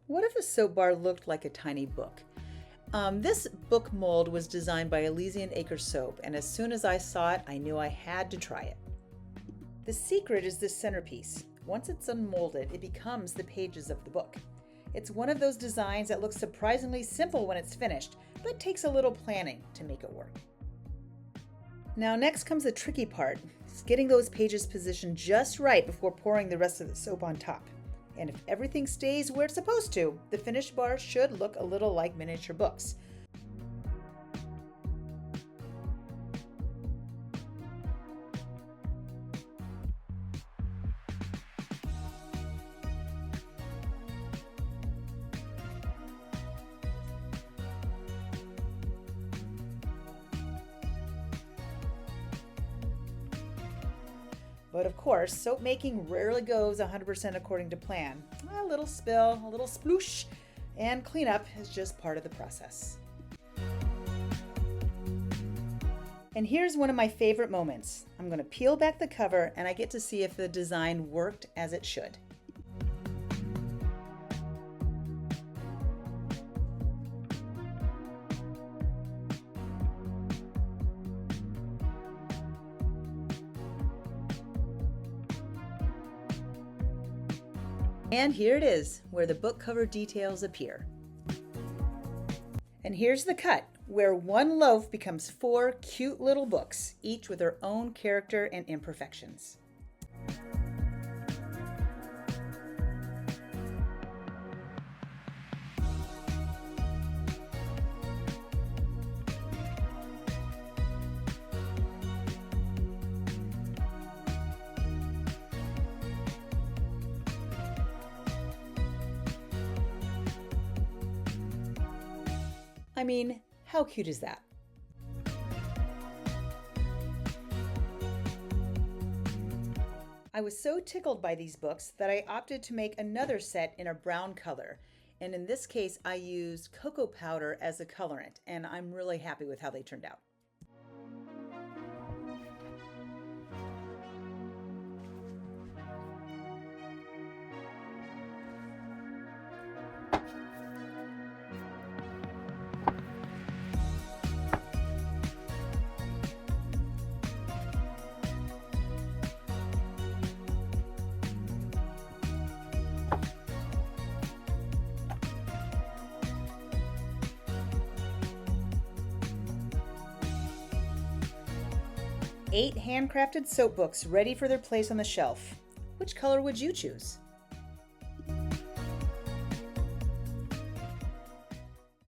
What if a soap bar looked like a tiny book? This book mold was designed by Elysian Acres Soap, and as soon as I saw it, I knew I had to try it. The secret is this centerpiece. Once it's unmolded, it becomes the pages of the book. It's one of those designs that looks surprisingly simple when it's finished, but takes a little planning to make it work. Now next comes the tricky part. It's getting those pages positioned just right before pouring the rest of the soap on top. And if everything stays where it's supposed to, the finished bar should look a little like miniature books. But of course, soap making rarely goes 100% according to plan. A little spill, a little sploosh, and cleanup is just part of the process. And here's one of my favorite moments. I'm going to peel back the cover and I get to see if the design worked as it should. And here it is, where the book cover details appear. And here's the cut, where one loaf becomes 4 cute little books, each with their own character and imperfections. I mean, how cute is that? I was so tickled by these books that I opted to make another set in a brown color. And in this case, I used cocoa powder as a colorant, and I'm really happy with how they turned out. Eight handcrafted soap books ready for their place on the shelf. Which color would you choose?